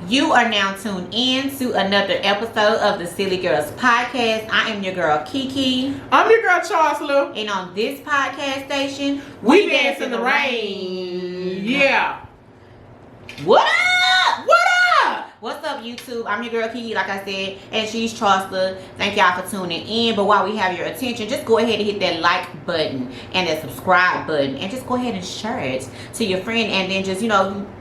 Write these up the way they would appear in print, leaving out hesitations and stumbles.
You are now tuned in to another episode of the Silly Girls Podcast. I am your girl Kiki. I'm your girl Charles. And on this podcast station, we dance in the rain. Yeah. What up? What up? What's up, YouTube? I'm your girl Kiki, like I said, and she's Charles. Thank y'all for tuning in. But while we have your attention, just go ahead and hit that like button and that subscribe button, and just go ahead and share it to your friend. And then just,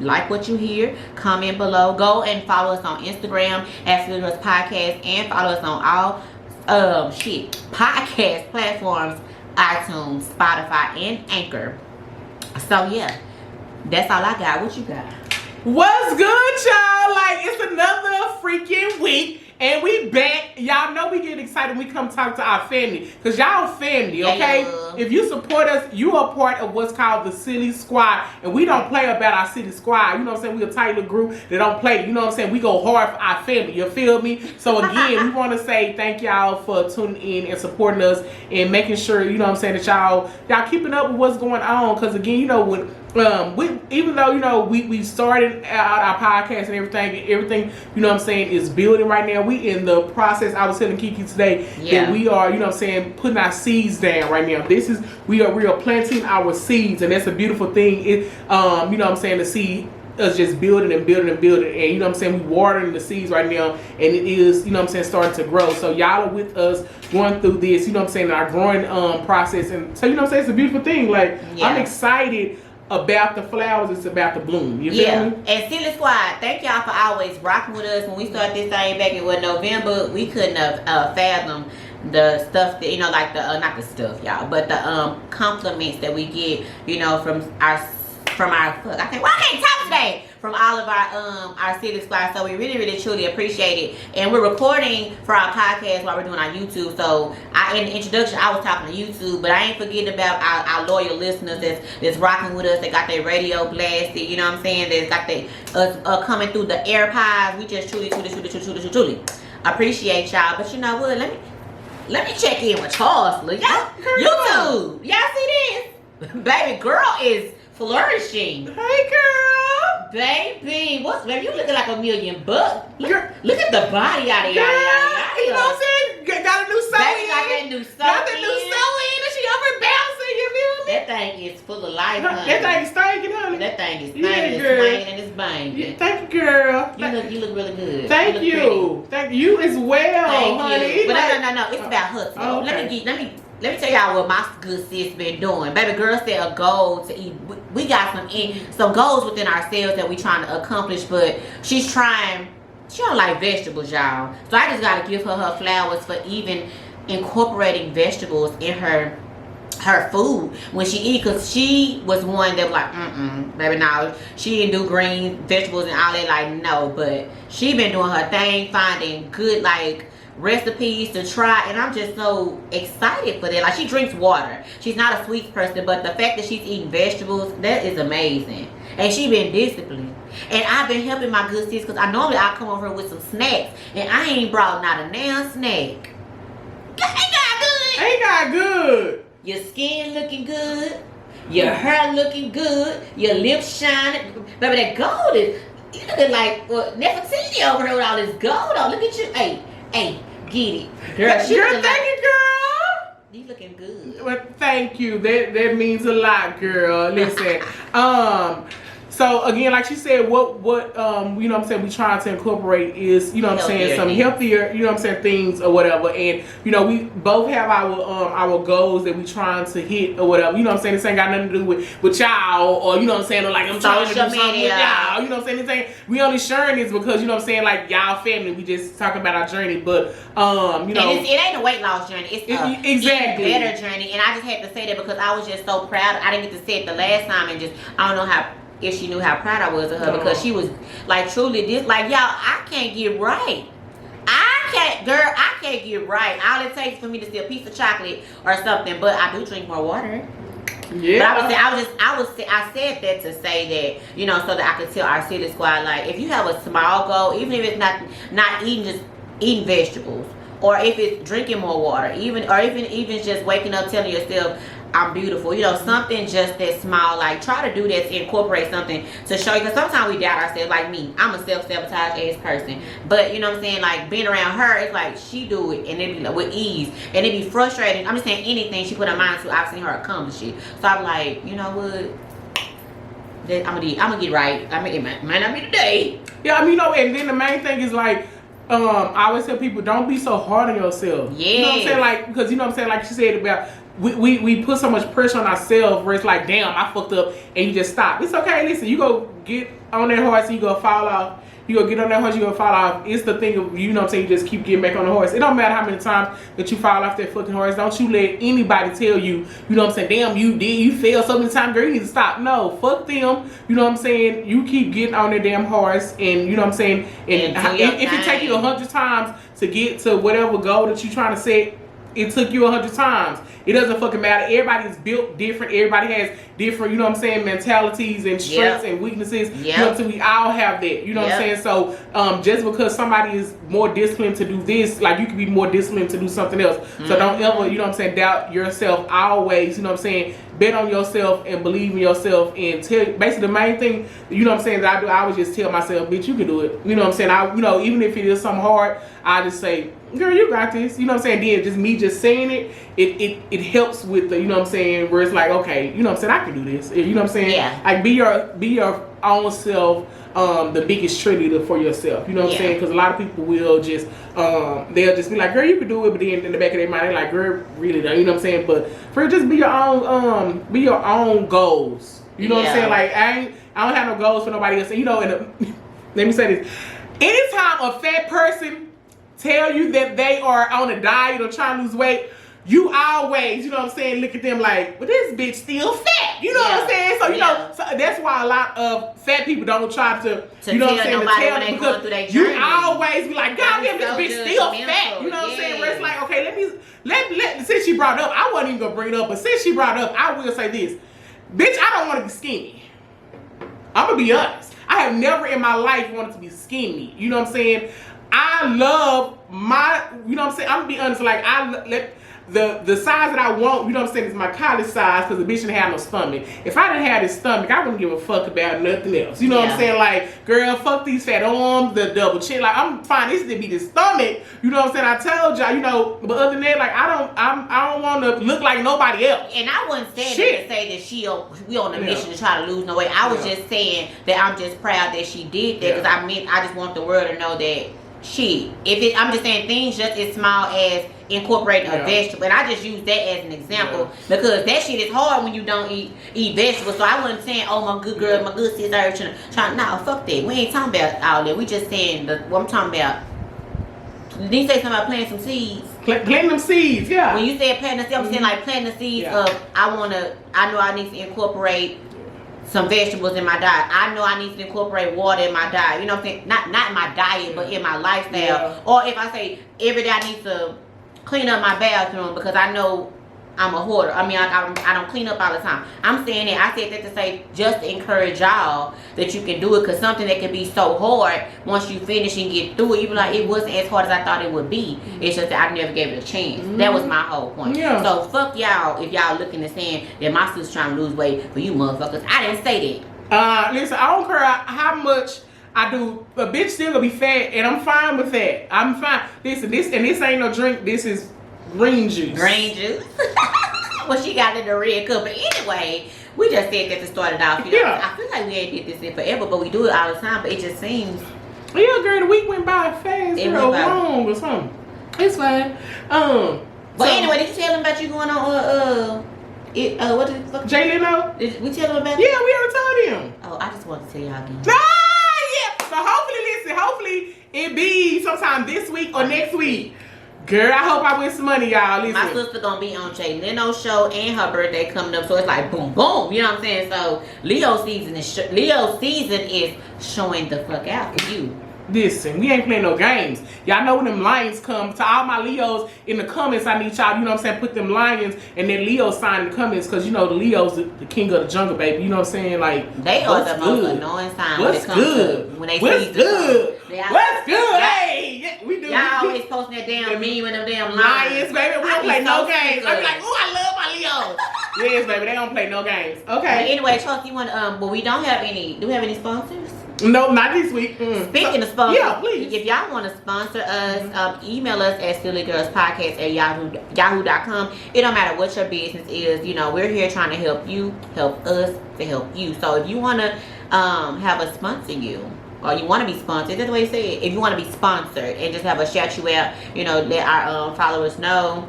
like what you hear, comment below. Go and follow us on Instagram at Silly Girls Podcast, and follow us on all podcast platforms, iTunes, Spotify, and Anchor. So yeah, that's all I got. What you got? What's good, y'all? Like, it's another freaking week, and we back. Y'all know we get excited when we come talk to our family, because y'all family, okay? Yeah. If you support us, you are part of what's called the Silly Squad, and we don't play about our Silly Squad. You know what I'm saying? We're a tight little group that don't play. You know what I'm saying? We go hard for our family. You feel me? So again, we want to say thank y'all for tuning in and supporting us and making sure, you know what I'm saying, that y'all keeping up with what's going on, because again, when even though we started out our podcast and everything, you know what I'm saying, is building right now. We in the process. I was telling Kiki today that we are, you know what I'm saying, putting our seeds down right now. We are planting our seeds, and that's a beautiful thing. It you know what I'm saying, to see us just building and building and building, and you know what I'm saying, we watering the seeds right now, and it is, you know what I'm saying, starting to grow. So y'all are with us going through this, you know what I'm saying, our growing process, and so you know what I'm saying, it's a beautiful thing. Like, I'm excited about the flowers, it's about the bloom. You feel me? And Silly Squad, thank y'all for always rocking with us. When we started this thing back in November, we couldn't have fathomed the stuff that, like the not the stuff, y'all, but the compliments that we get, from our I can't talk today, from all of our Silly Squad. So we really, really, truly appreciate it. And we're recording for our podcast while we're doing our YouTube. So in the introduction, I was talking to YouTube, but I ain't forgetting about our loyal listeners that's rocking with us. They got their radio blasted, you know what I'm saying? That's got they coming through the AirPods. We just truly appreciate y'all. But you know what? Let me check in with Charles. Y'all, YouTube, y'all see this? Baby girl is flourishing. Hey, girl. Baby, baby, you looking like $1 million bucks. Look at the body out of y'all. You know what I'm saying? Got a new sew baby in. got that new sew Got the new sew in, and she over bouncing, you feel me? That thing is full of life, honey. That thing is stinking, honey. That thing is Yeah, stinking, girl. swinging, and it's banging. Yeah, thank you, girl. You look really good. Thank you. Thank you as well, Thank honey. you. But no. It's about hustle. Oh, okay. Let me tell y'all what my good sis been doing. Baby girl said a goal to eat. We got some goals within ourselves that we trying to accomplish, but she don't like vegetables, y'all. So I just gotta give her flowers for even incorporating vegetables in her food when she eat, because she was one that was like, baby, no, she didn't do green vegetables and all that, like, no, but she been doing her thing, finding good, like, recipes to try, and I'm just so excited for that. Like, she drinks water. She's not a sweet person, but the fact that she's eating vegetables, that is amazing. And she been disciplined. And I've been helping my good sis, because I normally I come over with some snacks, and I ain't brought not a damn snack. Ain't got good. Your skin looking good, your hair looking good, your lips shining. Baby, that gold is, you looking like Nefertiti over here with all this gold on. Look at you. Hey, get it. Girl, Thank you, girl. You looking good. Well, thank you. That means a lot, girl. Listen, so again, like she said, what you know what I'm saying, we trying to incorporate is, you know what I'm saying, some healthier, you know what I'm saying, things or whatever. And we both have our goals that we trying to hit or whatever. You know what I'm saying? This ain't got nothing to do with y'all, or you know what I'm saying, or like I'm trying to do something with y'all. You know what I'm saying? We only sharing this because, you know what I'm saying, like, y'all family, we just talking about our journey. But and it ain't a weight loss journey. It's exactly a better journey. And I just had to say that because I was just so proud. I didn't get to say it the last time, and just I don't know if she knew how proud I was of her, because she was like truly this, like, y'all, I can't get right. I can't get right. All it takes for me to see a piece of chocolate or something, but I do drink more water. Yeah. But I said that to say that, so that I could tell our Silly Squad, like, if you have a small goal, even if it's not eating, just eating vegetables, or if it's drinking more water, even just waking up telling yourself, I'm beautiful. You know, something just that small. Like, try to do that to incorporate something to show you. Because sometimes we doubt ourselves. Like me, I'm a self-sabotage ass person. But, you know what I'm saying? Like, being around her, it's like, she do it. And it be like, with ease. And it be frustrating. I'm just saying anything she put her mind to, I've seen her accomplish it. So I'm like, you know what? I'm gonna get right. I mean, it might not be today. Yeah, I mean, you know, and then the main thing is like, I always tell people, don't be so hard on yourself. Yeah. You know what I'm saying? Like, because you know what I'm saying? Like she said about, we put so much pressure on ourselves where it's like, damn, I fucked up, and you just stop. It's okay. Listen, you go get on that horse and you go fall off. You go get on that horse, you gonna fall off. It's the thing of, you know what I'm saying, you just keep getting back on the horse. It don't matter how many times that you fall off that fucking horse. Don't you let anybody tell you, you know what I'm saying, damn, you failed so many times, girl, you need to stop. No, fuck them. You know what I'm saying? You keep getting on that damn horse, and you know what I'm saying? And if it take you 100 times to get to whatever goal that you're trying to set, it took you 100 times. It doesn't fucking matter. Everybody's built different. Everybody has different, you know what I'm saying, mentalities and strengths and weaknesses. You know what I'm saying? We all have that. You know what I'm saying? So just because somebody is more disciplined to do this, like you can be more disciplined to do something else. So don't ever, you know what I'm saying, doubt yourself always. You know what I'm saying? Bet on yourself and believe in yourself, and tell, basically the main thing, you know what I'm saying, that I do, I always just tell myself, bitch, you can do it. You know what I'm saying? You know, even if it is something hard, I just say, girl, you got this. You know what I'm saying? Then just me just saying it helps with the, you know what I'm saying, where it's like, okay, you know what I'm saying, I can do this. You know what I'm saying? Yeah. Like be your own self, the biggest cheerleader for yourself. You know what I'm saying? Because a lot of people will just they'll just be like, girl, you can do it, but then in the back of their mind they're like, girl, really don't. You know what I'm saying? But for just be your own goals. You know what I'm saying? Like I don't have no goals for nobody else. And, you know, let me say this. Anytime a fat person tell you that they are on a diet or trying to lose weight, you always, you know what I'm saying, look at them like, but this bitch still fat. You know what I'm saying? So, you know, so that's why a lot of fat people don't try to you know what I'm saying, to tell them, because you always be like, God damn, this bitch still fat. You know what I'm saying? Where it's like, okay, let since she brought it up, I wasn't even gonna bring it up, but since she brought it up, I will say this. Bitch, I don't want to be skinny. I'm gonna be honest. I have never in my life wanted to be skinny. You know what I'm saying? I love my, you know what I'm saying? I'm gonna be honest, like the size that I want, you know what I'm saying, is my college size, because the bitch didn't have no stomach. If I didn't have this stomach, I wouldn't give a fuck about nothing else. You know what I'm saying? Like, girl, fuck these fat arms, the double chin. Like, I'm fine. This to be the stomach. You know what I'm saying? I told y'all, you know, but other than that, like, I don't want to look like nobody else. And I wasn't saying that to say that we on a mission to try to lose no weight. I was just saying that I'm just proud that she did that, because I just want the world to know that I'm just saying things just as small as incorporating a vegetable, and I just use that as an example because that shit is hard when you don't eat vegetables. So I wasn't saying, oh, my good girl, my good sis, trying. Nah, fuck that. We ain't talking about all that. We just saying what I'm talking about. Did you say something about planting some seeds? Planting them seeds, yeah. When you said planting the seeds, I'm saying like planting the seeds of I know I need to incorporate some vegetables in my diet. I know I need to incorporate water in my diet. You know what I'm saying? Not in my diet, but in my lifestyle. Yeah. Or if I say every day I need to clean up my bathroom because I know I'm a hoarder. I mean, I don't clean up all the time. I'm saying that. I said that to say just to encourage y'all that you can do it, because something that can be so hard, once you finish and get through it, you be like, it wasn't as hard as I thought it would be. It's just that I never gave it a chance. That was my whole point. Yeah. So fuck y'all if y'all looking and saying that my sister's trying to lose weight for you motherfuckers. I didn't say that. Listen, I don't care how much I do, a bitch still gonna be fat, and I'm fine with that. I'm fine. Listen, this ain't no drink. This is green juice. Green juice. Well, she got in the red cup. But anyway, we just said that to start it off. You know, I feel like we ain't did this in forever, but we do it all the time. But it just seems. Yeah, girl, the week went by fast. It went by long or something. It's fine. But anyway, did you tell them about you going on what the fuck? Jay Leno? Did we tell them about? Yeah, we already told him. Oh, I just wanted to tell y'all again. Yeah. So hopefully it be sometime this week or next week. Girl, I hope I win some money, y'all. Listen. My sister gonna be on Jay Leno's show and her birthday coming up, so it's like boom, boom. You know what I'm saying? So Leo season is showing the fuck out for you. Listen, we ain't playing no games. Y'all know when them lions come. To all my Leos in the comments, I need y'all, you know what I'm saying, put them lions and then Leo sign in the comments, because you know the Leo's the king of the jungle, baby. You know what I'm saying? Like, they are the most annoying sign when it comes to when they What's see good? the What's good? Hey, we do. Y'all always posting that damn meme and them damn Lions, baby. We don't play no so games. sick I'm of like, it. ooh, I love my Leos. Yes, baby, they don't play no games. But Okay. anyway, Chuck, you want but we don't have any. Do we have any sponsors? No, not this week. Speaking of sponsors, yeah, please. if y'all want to sponsor us, email us at sillygirlspodcast@yahoo.com. It don't matter what your business is. You know, we're here trying to help you, help us to help you. So if you want to have us sponsor you, or you want to be sponsored, that's the way you say it. If you want to be sponsored and just have us shout you out, you know, let our followers know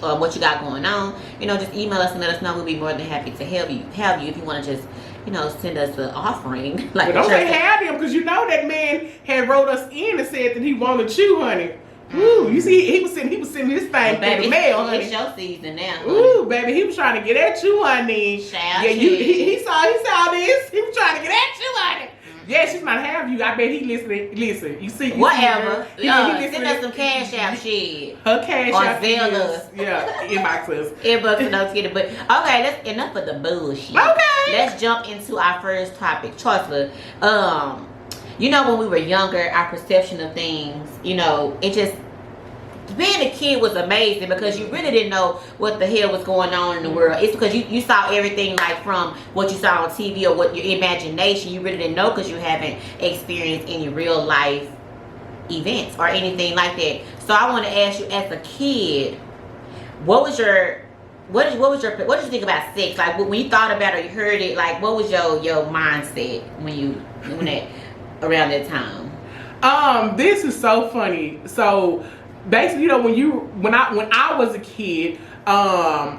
what you got going on, you know, just email us and let us know. We'll be more than happy to help you if you want to just, you know, send us an offering. Like, But don't say have him, because you know that man had wrote us in and said that he wanted you, honey. Ooh, you see, he was sending his thing in the mail, honey. It's your season now, honey. Ooh, baby, he was trying to get at you, honey. Child, Yeah, he saw this. He was trying to get at you, honey. Yeah, she's not have you. I bet he listening. Listen, you see, Whatever. He Send us some cash out, shit. Her cash Or out. Zelle us. Yeah, inbox us. Inbox and don't get it. But okay, let's enough of the bullshit. Okay. Let's jump into our first topic, Chocolate. You know, when we were younger, our perception of things, you know, it just being a kid was amazing because you really didn't know what the hell was going on in the world. It's because you saw everything like from what you saw on TV or what your imagination. You really didn't know because you haven't experienced any real life events or anything like that. So I want to ask you, as a kid, what did you think about sex? Like when you thought about it or you heard it, like what was your mindset when that around that time? This is so funny. So basically, you know, when I was a kid, I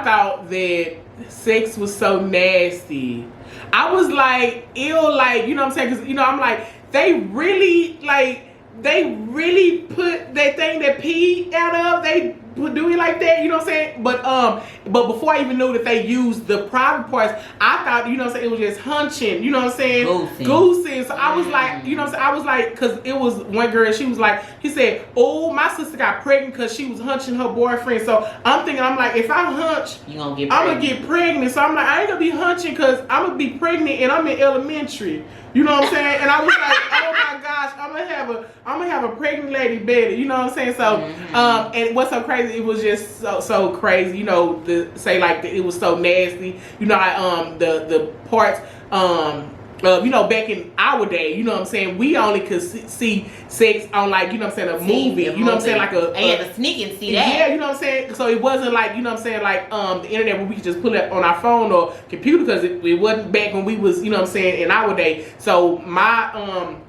thought that sex was so nasty. I was like, ill, like, you know what I'm saying? Because, you know, I'm like, they really put that thing that pee out of, they do it like that, you know what I'm saying? But before I even knew that they used the private parts, I thought, you know what I'm saying, it was just hunching, you know what I'm saying? Goosing. So I was like, you know what I'm saying? I was like, because it was one girl, she was like, he said, oh, my sister got pregnant because she was hunching her boyfriend. So I'm thinking, I'm like, if I hunch, I'm going to get pregnant. So I'm like, I ain't going to be hunching because I'm going to be pregnant and I'm in elementary. You know what I'm saying? And I was like, oh my gosh, I'm gonna have a pregnant lady baby. You know what I'm saying? So, and what's so crazy? It was just so crazy. You know, say like it was so nasty. You know, the parts. You know, back in our day, you know what I'm saying, we only could see sex on, like, you know what I'm saying, a movie. You know what I'm saying, like and you had to sneak and see that. Yeah, you know what I'm saying. So it wasn't like, you know what I'm saying, like the internet where we could just pull it on our phone or computer, because it wasn't back when we was, you know what I'm saying, in our day. So my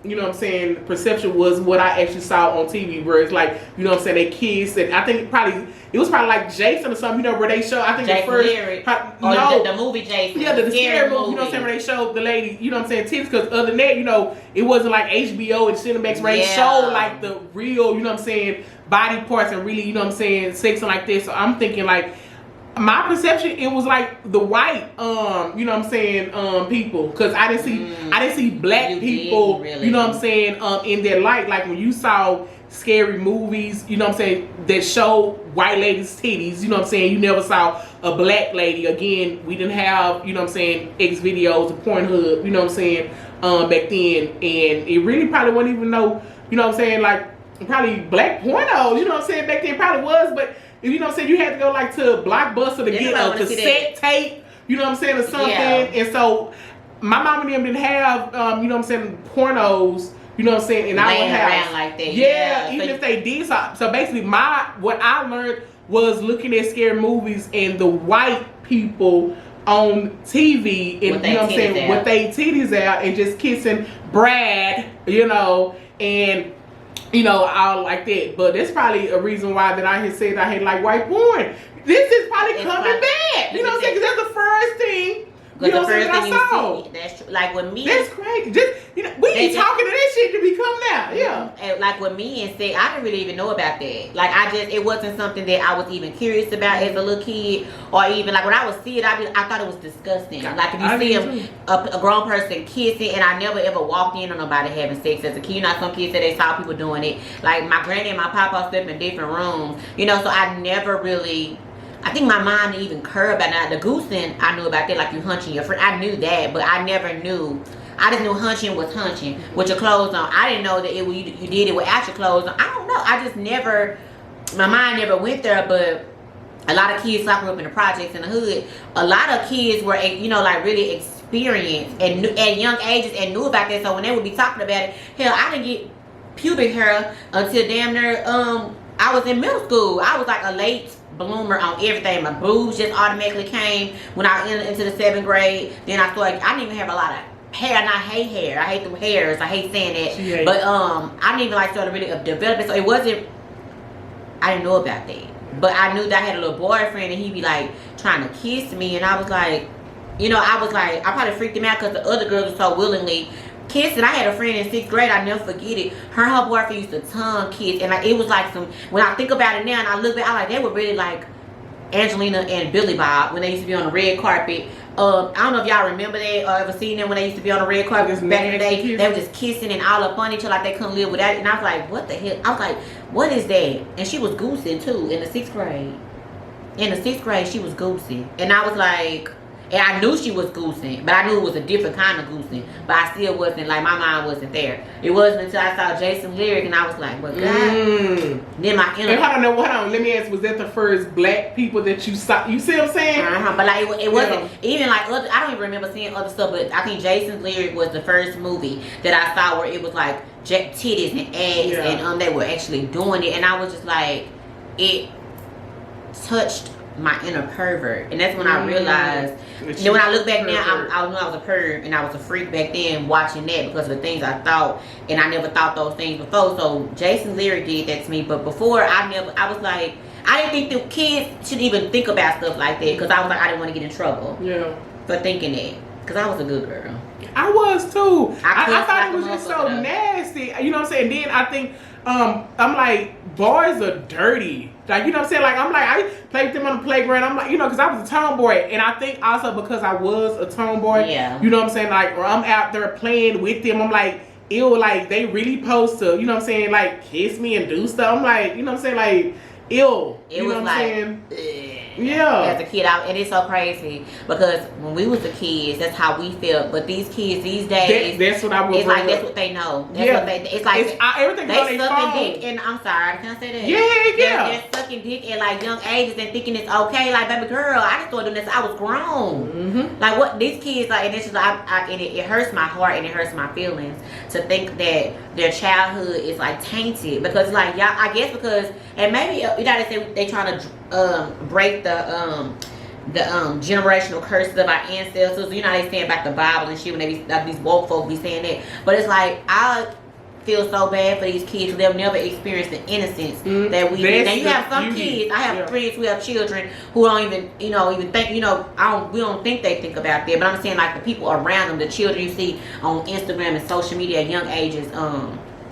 you know what I'm saying, perception was what I actually saw on TV, where it's like, you know what I'm saying, they kiss, and I think it was probably like Jason or something, you know, where they show, I think Jason the first Leary. The movie Jason. Yeah, the scary movie, you know what I'm saying, where they showed the lady, you know what I'm saying, titties, because other than that, you know, it wasn't like HBO and Cinemax where they showed like the real, you know what I'm saying, body parts and really, you know what I'm saying, sex and like this. So I'm thinking, like, my perception, it was like the white, you know what I'm saying, people, because I didn't see black people, really. You know what I'm saying, in their light. Like when you saw scary movies, you know what I'm saying, that show white ladies' titties, you know what I'm saying, you never saw a black lady. Again, we didn't have, you know what I'm saying, X videos or Pornhub, you know what I'm saying, back then, and it really probably wasn't even no, you know what I'm saying, like probably black pornos, you know what I'm saying, back then probably was, but you know what I'm saying, you had to go like to Blockbuster to get a cassette tape, you know what I'm saying, or something. And so my mom and them didn't have, you know what I'm saying, pornos, you know what I'm saying, in our house. Like that. Yeah, even if they did. So basically what I learned was looking at scary movies and the white people on TV and, you know what I'm saying, with their titties out and just kissing Brad, you know, and you know, all like that. But that's probably a reason why that I had said I had like white porn. This is probably coming back. You know what I'm saying? Because that's the first thing. You know what I'm saying? I saw. That's true. Like with me, that's crazy. Just, you know, we be talking to that shit to be coming out. Yeah. And like with me and sex, I didn't really even know about that. Like it wasn't something that I was even curious about as a little kid, or even like when I would see it, I thought it was disgusting. Like if you see a grown person kissing, and I never ever walked in on nobody having sex as a kid. You know, some kids said they saw people doing it. Like my granny and my papa slept in different rooms. You know, so I never really. I think my mom didn't even care about that. The goosing, I knew about that, like you hunching your friend. I knew that, but I never knew. I just knew hunching was hunching with your clothes on. I didn't know that you did it without your clothes on. I don't know. I just never, my mind never went there, but a lot of kids, I grew up in the projects in the hood, a lot of kids were, you know, like really experienced and at young ages and knew about that. So when they would be talking about it, hell, I didn't get pubic hair until damn near, I was in middle school. I was like a late bloomer on everything. My boobs just automatically came when I entered into the 7th grade. Then I started, I didn't even have a lot of hair, and I hate hair. I hate the hairs. I hate saying that. But I didn't even like started really developing. So it wasn't, I didn't know about that. But I knew that I had a little boyfriend, and he'd be like trying to kiss me, and I was like, you know, I was like, I probably freaked him out because the other girls were so willingly kissing. I had a friend in 6th grade, I never forget it. Her boyfriend used to tongue kiss, and like it was like some. When I think about it now, and I look back, I like they were really like Angelina and Billy Bob when they used to be on the red carpet. I don't know if y'all remember that or ever seen them when they used to be on the red carpet back in the day. They were just kissing and all up on each other like they couldn't live without it. And I was like, what the hell? I was like, what is that? And she was goosing too in the 6th grade. In the 6th grade, she was goosing. And I was like, and I knew she was goosing, but I knew it was a different kind of goosing. But I still wasn't, like, my mind wasn't there. It wasn't until I saw Jason Lyric and I was like, well, God. Then my inner... And hold on, let me ask, was that the first black people that you saw? You see what I'm saying? But like, it wasn't, even like, other, I don't even remember seeing other stuff, but I think Jason's Lyric was the first movie that I saw where it was like titties and ass and they were actually doing it. And I was just like, it touched my inner pervert, and that's when I realized. Then when I look back now, I knew I was a perv and I was a freak back then watching that because of the things I thought, and I never thought those things before. So Jason Lyric did that to me, but before I was like, I didn't think the kids should even think about stuff like that because I was like, I didn't want to get in trouble for thinking that because I was a good girl. I was too. I thought it was just so nasty. You know what I'm saying? Then I think I'm like, boys are dirty. Like, you know what I'm saying? Like, I'm like, I played with them on the playground. I'm like, you know, because I was a tomboy. And I think also because I was a tomboy, you know what I'm saying? Like, or I'm out there playing with them. I'm like, ew, like, they really supposed to, you know what I'm saying? Like, kiss me and do stuff. I'm like, you know what I'm saying? Like, ew. It you was know what I'm saying? As a kid, and it's so crazy because when we was the kids, that's how we felt. But these kids these days, that's what I was. It's like that's what they know. That's what they. It's like everything they sucking dick, and I'm sorry, can I say that? Yeah. They're sucking dick at like young ages and thinking it's okay. Like, baby girl, I just started doing this. I was grown. Like, what these kids like, and it's just and it hurts my heart and it hurts my feelings to think that their childhood is like tainted because like y'all. I guess because and maybe you gotta say they trying to break the generational curses of our ancestors. You know how they saying about the Bible and shit when they be, like, these woke folk be saying that. But it's like I feel so bad for these kids. They'll never experience the innocence that we did. Now you have some kids. I have friends who have children who don't even even think. We don't think they think about that. But I'm saying like the people around them, the children you see on Instagram and social media at young ages.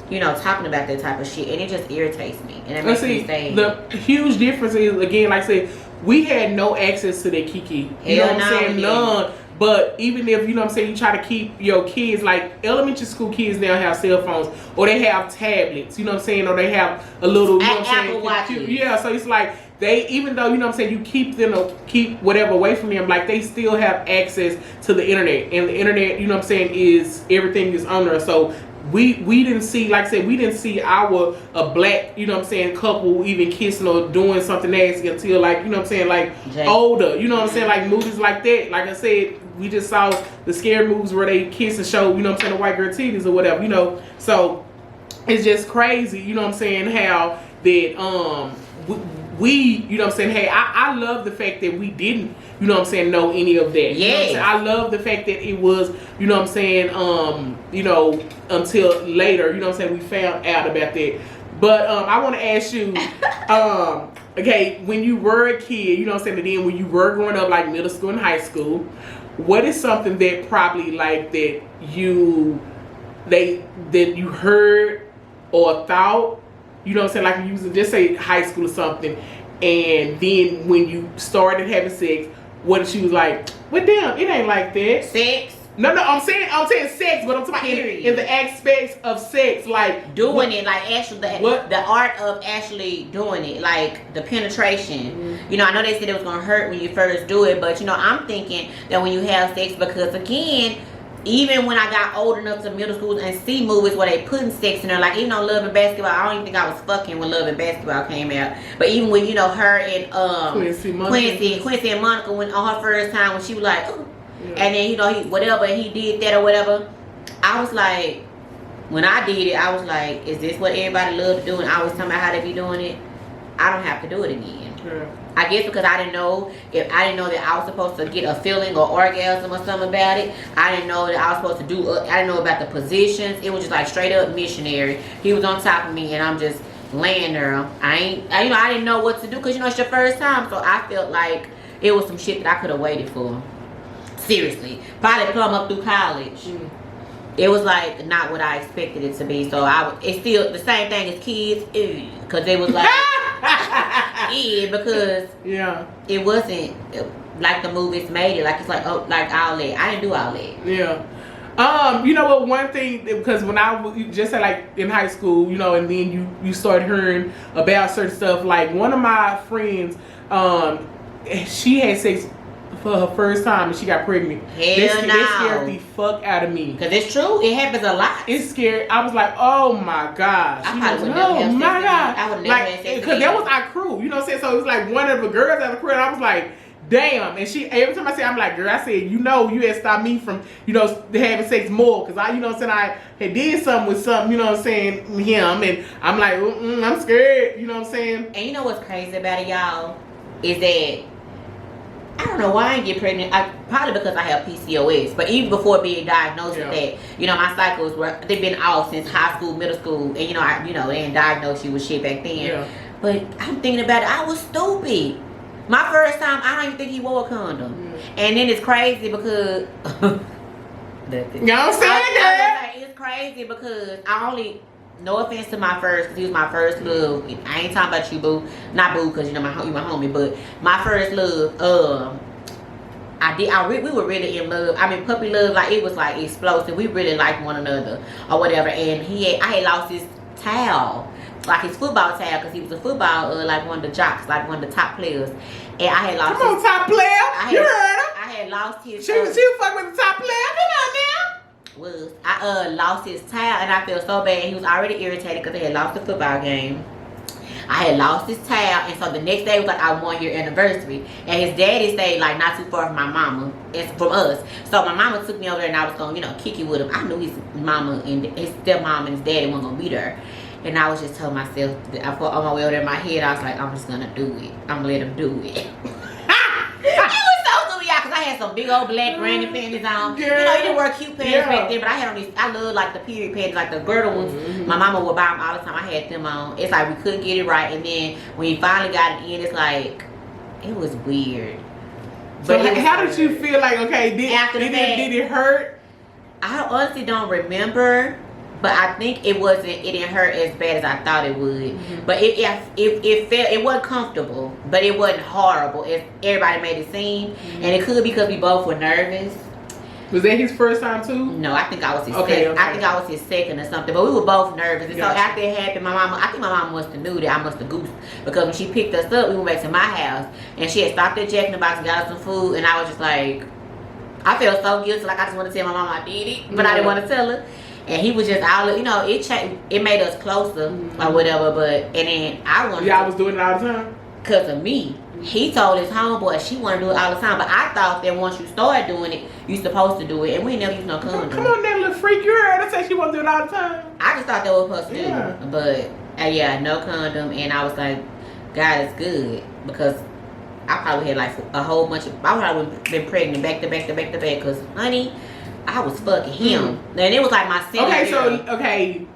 Talking about that type of shit, and it just irritates me, and it makes me say the huge difference is again, like I said, we had no access to that Kiki. You know what I'm saying? None. But even if you try to keep your kids, like elementary school kids now have cell phones or they have tablets. You know what I'm saying? Or they have a little Apple Watches. Yeah, so it's like they, even though you keep whatever away from them, like they still have access to the internet, and the internet, is everything is on there. So we didn't see, like I said, we didn't see a black, couple even kissing or doing something nasty until older, like movies like that. Like I said, we just saw the scary movies where they kiss and show, the white girl titties or whatever, So it's just crazy, how that we hey, I love the fact that we didn't, know any of that. Yeah. I love the fact that it was, until later, we found out about that. But I want to ask you, okay, when you were a kid, and then when you were growing up, like middle school and high school, what is something that probably like that you heard or thought, like you used to just say high school or something, and then when you started having sex, what she was like, well, damn, it ain't like that. Sex? No, I'm saying sex, but I'm talking about in the aspects of sex, like doing it, like actually the art of actually doing it, like the penetration. I know they said it was gonna hurt when you first do it, but I'm thinking that when you have sex, because again, even when I got old enough to middle school and see movies where they putting sex in there, like even on Love and Basketball, I don't even think I was fucking when Love and Basketball came out. But even with, you know, her and Quincy and Monica when on her first time when she was like, ooh. Yeah. And then, you know, he did that or whatever. I was like, when I did it, I was like, is this what everybody loves to do? And I was talking about how they be doing it. I don't have to do it again. Yeah. I guess because I didn't know that I was supposed to get a feeling or orgasm or something about it. I didn't know that I was supposed to do. I didn't know about the positions. It was just like straight up missionary. He was on top of me and I'm just laying there. I didn't know what to do because it's your first time. So I felt like it was some shit that I could have waited for. Seriously, probably plumb up through college. It was like not what I expected it to be. So it's still the same thing as kids, because it was like. Yeah, because it wasn't like the movies made it. Like it's like like outlet. I didn't do outlet. Yeah. You know what? One thing, because when I was just like in high school, you know, and then you start hearing about certain stuff. Like one of my friends, she had sex for her first time and she got pregnant. Hell no. That scared the fuck out of me. Because it's true. It happens a lot. It's scary. I was like, oh my gosh. I probably would never have sex my God. I would never have sex because that was our crew. You know what I'm saying? So it was like one of the girls out of the crew and I was like, damn. And she, every time I say, I'm like, girl, I said, you know, you had stopped me from, you know, having sex more. Because I, you know what I'm saying, I had did something with something, you know what I'm saying, him. And I'm like, I'm scared. You know what I'm saying? And you know what's crazy about it, y'all? Is that I don't know why I didn't get pregnant. Probably because I have PCOS. But even before being diagnosed with that, you know, my cycles they've been off since high school, middle school, and you know, they didn't diagnose you with shit back then. Yeah. But I'm thinking about it. I was stupid. My first time, I don't even think he wore a condom. And then it's crazy because you know what I'm saying? It's crazy because I only. No offense to my first, because he was my first love. I ain't talking about you, boo. Not boo, because you know you my homie. But my first love, we were really in love. I mean, puppy love, like it was like explosive. We really liked one another or whatever. And I had lost his towel, like his football towel, because he was a football, like one of the jocks, like one of the top players. And I had lost. Come on, top player. You heard him. I had lost his. She was fucking with the top player. Come on now. I lost his towel and I felt so bad. He was already irritated because they had lost the football game. I had lost his towel, and so the next day was like our 1 year anniversary, and his daddy stayed like not too far from my mama, it's from us. So my mama took me over there and I was gonna, you know, kick it with him. I knew his mama and his stepmom and his daddy weren't gonna be there. And I was just telling myself, on my way over there in my head, I was like, I'm just gonna do it. I'm gonna let him do it. I had some big old black granny panties on. Girl. You know, you didn't wear cute panties back then, but I had on these. I love like the period panties, like the girdle ones. My mama would buy them all the time. I had them on. It's like we couldn't get it right, and then when you finally got it in, it's like it was weird. But so how did you feel? Like, okay, did it hurt? I honestly don't remember. But I think it didn't hurt as bad as I thought it would. But it wasn't comfortable, but it wasn't horrible as everybody made it seem. And it could be because we both were nervous. Was that his first time too? No, I think I was his second. I think I was his second or something. But we were both nervous. And so after it happened, I think my mama must have knew that I must have goosed. Because when she picked us up, we went back to my house. And she had stopped at Jack in the Box and got us some food. And I was just like, I felt so guilty. Like I just want to tell my mama I did it. But I didn't want to tell her. And he was just all, you know, it made us closer or whatever. But and then I wanted. Y'all was doing it all the time. Cause of me, he told his homeboy she wanted to do it all the time. But I thought that once you started doing it, you supposed to do it, and we never used no condom. Come on, that little freak, you heard her say she want to do it all the time. I just thought that was supposed to do, but no condom, and I was like, God, it's good because I probably had like a whole bunch of. I probably been pregnant back to back to back to back. Cause honey. I was fucking him. And it was like my senior year.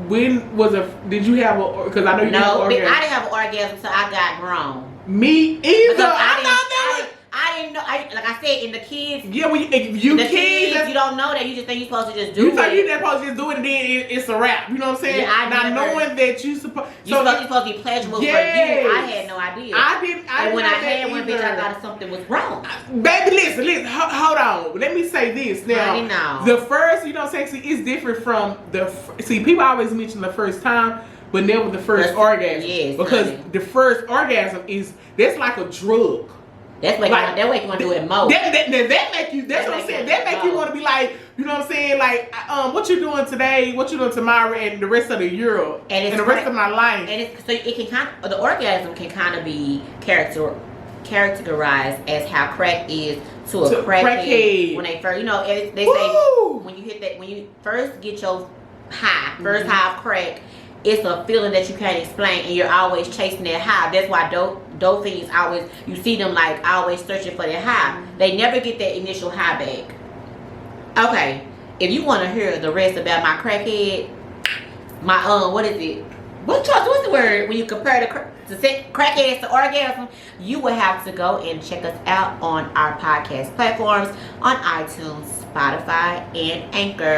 When was did you have a, because I know you had an orgasm. I didn't have an orgasm until I got grown. Me either. I didn't know, like I said, in the kids. Yeah, when you kids, you don't know that. You just think you're supposed to just do it. You think you're supposed to just do it and then it's a wrap. You know what I'm saying? Yeah, knowing that you're supposed to be pleasurable for you. I had no idea. And when I had one, bitch, I thought something was wrong. Baby, listen, hold on. Let me say this. Now, the first, you know what I'm saying, it's different from see, people always mention the first time, but never the first orgasm. Yes, because the first orgasm that's like a drug. That's what Like, that way you want to do it more. That make you. That's That what I'm make saying. it That make you go. want to be like, you know what I'm saying? Like, what you doing today? What you doing tomorrow? And the rest of the year And the rest of my life. And so it can kind of, the orgasm can kind of be categorized as how crack is to a crackhead when they first, they say Woo! when you first get your high, first high of crack, it's a feeling that you can't explain, and you're always chasing that high. That's why dope fiends always, you see them like always searching for that high. They never get that initial high back. Okay, if you want to hear the rest about my crackhead, my what is it? What's the word when you compare the crackheads to orgasm? You will have to go and check us out on our podcast platforms on iTunes, Spotify, and Anchor.